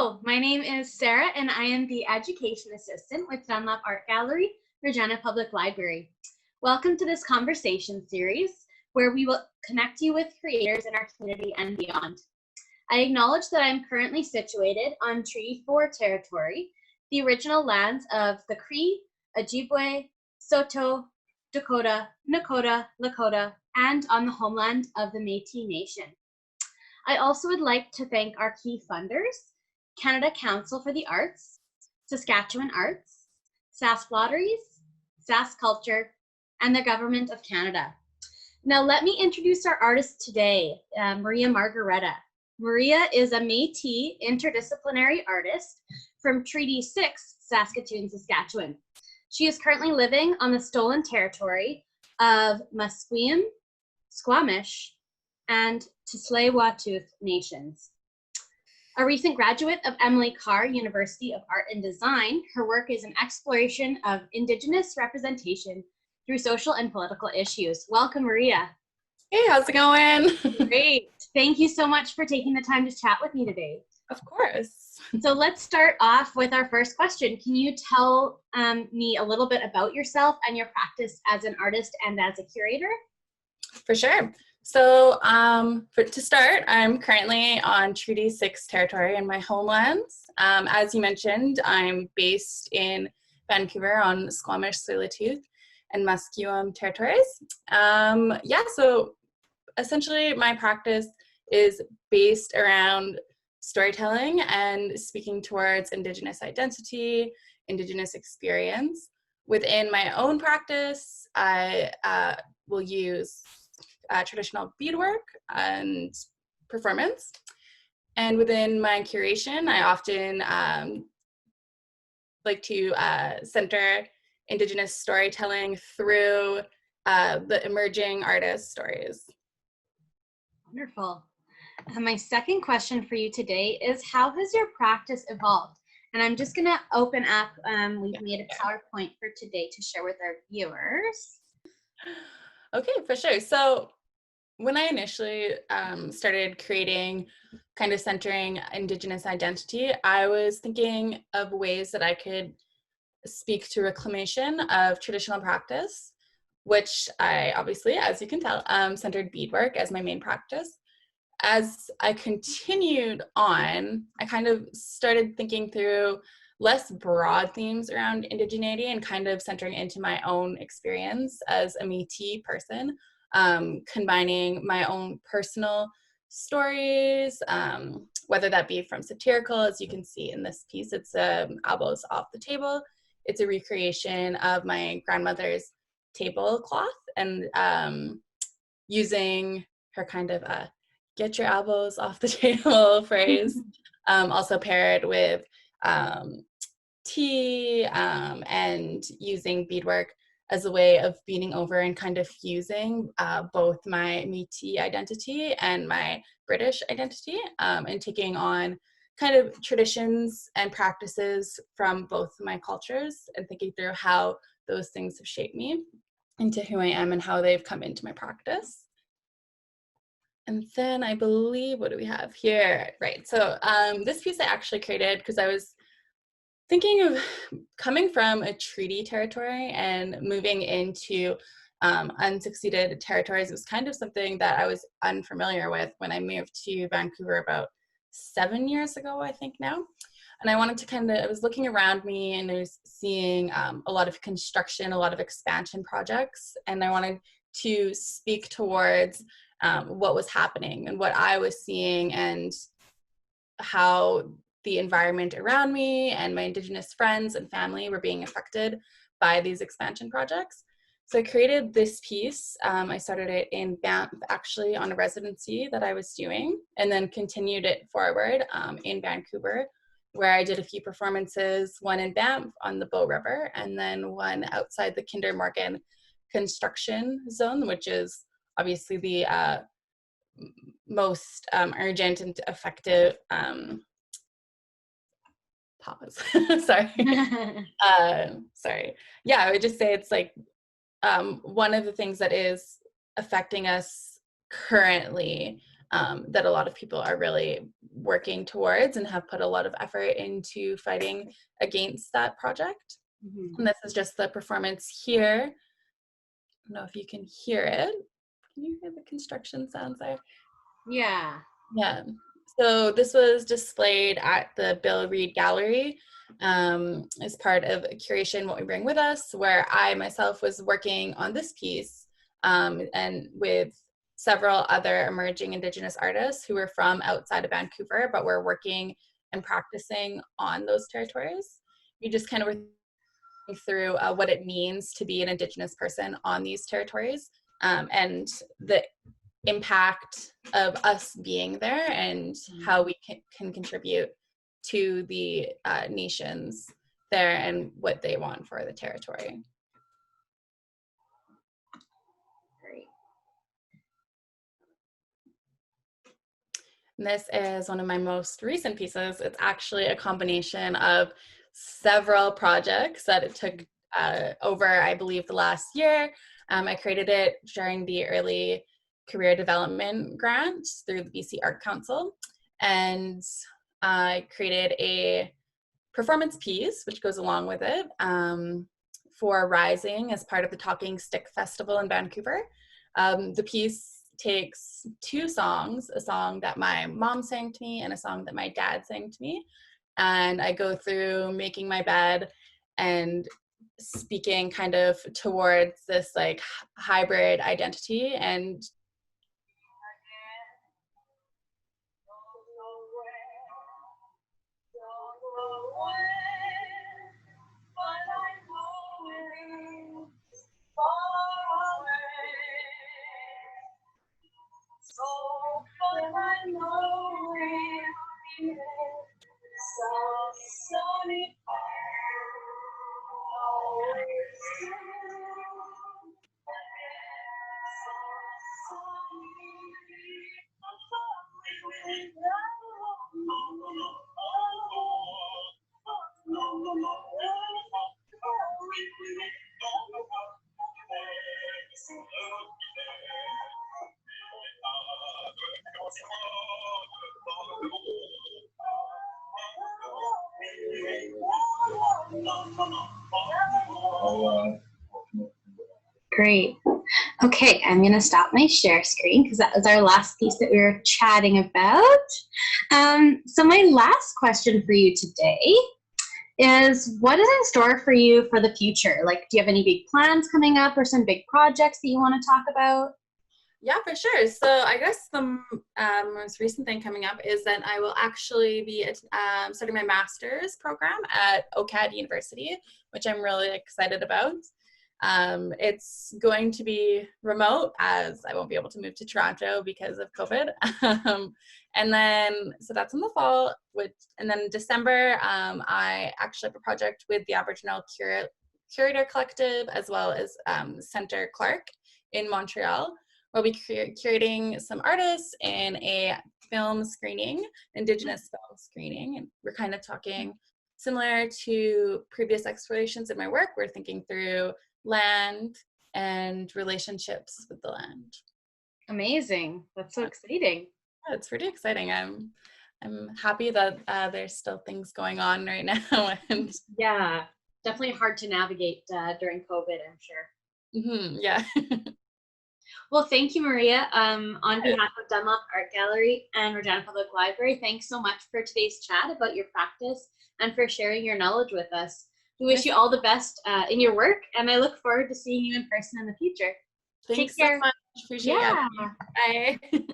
Hello, my name is Sarah and I am the Education Assistant with Dunlop Art Gallery, Regina Public Library. Welcome to this conversation series where we will connect you with creators in our community and beyond. I acknowledge that I'm currently situated on Treaty 4 territory, the original lands of the Cree, Ojibwe, Saulteaux, Dakota, Nakota, Lakota, and on the homeland of the Métis Nation. I also would like to thank our key funders, Canada Council for the Arts, Saskatchewan Arts, Sask Lotteries, Sask Culture, and the Government of Canada. Now let me introduce our artist today, Maria-Margaretta. Maria is a Métis interdisciplinary artist from Treaty 6, Saskatoon, Saskatchewan. She is currently living on the stolen territory of Musqueam, Squamish, and Tsleil-Waututh nations. A recent graduate of Emily Carr University of Art and Design, her work is an exploration of Indigenous representation through social and political issues. Welcome, Maria. Hey, how's it going? Great. Thank you so much for taking the time to chat with me today. Of course. So let's start off with our first question. Can you tell me a little bit about yourself and your practice as an artist and as a curator? For sure. So to start, I'm currently on Treaty 6 territory in my homelands. As you mentioned, I'm based in Vancouver on Squamish, Tsleil-Waututh, and Musqueam territories. So essentially my practice is based around storytelling and speaking towards Indigenous identity, Indigenous experience. Within my own practice, I will use traditional beadwork and performance. And within my curation, I often like to center Indigenous storytelling through the emerging artist stories. Wonderful. My second question for you today is, how has your practice evolved? And I'm just going to open up, we've made a PowerPoint for today to share with our viewers. Okay, for sure. So when I initially started creating, kind of centering Indigenous identity, I was thinking of ways that I could speak to reclamation of traditional practice, which I obviously, as you can tell, centered beadwork as my main practice. As I continued on, I kind of started thinking through less broad themes around Indigeneity and kind of centering into my own experience as a Métis person, combining my own personal stories, whether that be from satirical, as you can see in this piece, it's Elbows Off the Table. It's a recreation of my grandmother's tablecloth and using her kind of get your elbows off the table phrase, also paired with tea and using beadwork as a way of beading over and kind of fusing both my Métis identity and my British identity, and taking on kind of traditions and practices from both my cultures and thinking through how those things have shaped me into who I am and how they've come into my practice. And then I believe, what do we have here? Right, so this piece I actually created because I was thinking of coming from a treaty territory and moving into unsucceeded territories. It was kind of something that I was unfamiliar with when I moved to Vancouver about 7 years ago, I think now. And I wanted to I was looking around me and I was seeing a lot of construction, a lot of expansion projects. And I wanted to speak towards what was happening and what I was seeing and how the environment around me and my Indigenous friends and family were being affected by these expansion projects. So I created this piece. I started it in Banff, actually, on a residency that I was doing, and then continued it forward in Vancouver, where I did a few performances, one in Banff on the Bow River, and then one outside the Kinder Morgan construction zone, which is obviously the most urgent and effective pause. Sorry. Sorry. Yeah, I would just say it's like one of the things that is affecting us currently that a lot of people are really working towards and have put a lot of effort into fighting against that project. Mm-hmm. And this is just the performance here. I don't know if you can hear it. Can you hear the construction sounds there? Yeah. Yeah. So this was displayed at the Red River Gallery as part of Curation What We Bring With Us, where I myself was working on this piece and with several other emerging Indigenous artists who were from outside of Vancouver, but were working and practicing on those territories. We just kind of were through what it means to be an Indigenous person on these territories and the impact of us being there and how we can contribute to the nations there and what they want for the territory. Great. And this is one of my most recent pieces. It's actually a combination of several projects that it took over, I believe, the last year. I created it during the early career development grant through the BC Art Council, and I created a performance piece which goes along with it for Rising as part of the Talking Stick Festival in Vancouver. The piece takes two songs, a song that my mom sang to me and a song that my dad sang to me, and I go through making my bed and speaking kind of towards this like hybrid identity and Great. Okay, I'm going to stop my share screen because that was our last piece that we were chatting about. So my last question for you today is, what is in store for you for the future? Like, do you have any big plans coming up or some big projects that you want to talk about? Yeah, for sure. So I guess the most recent thing coming up is that I will actually be starting my master's program at OCAD University, which I'm really excited about. It's going to be remote as I won't be able to move to Toronto because of COVID. And then, so that's in the fall, and then in December, I actually have a project with the Aboriginal Curator Collective as well as Centre Clark in Montreal. We'll be curating some artists in a film screening, Indigenous film screening. And we're kind of talking similar to previous explorations in my work. We're thinking through land and relationships with the land. Amazing. That's so exciting. Yeah, it's pretty exciting. I'm happy that there's still things going on right now. And yeah, definitely hard to navigate during COVID, I'm sure. Yeah. Well, thank you, Maria. On behalf of Dunlop Art Gallery and Regina Public Library, thanks so much for today's chat about your practice and for sharing your knowledge with us. We wish you all the best in your work, and I look forward to seeing you in person in the future. Thanks Take care. so much. Appreciate it. Bye.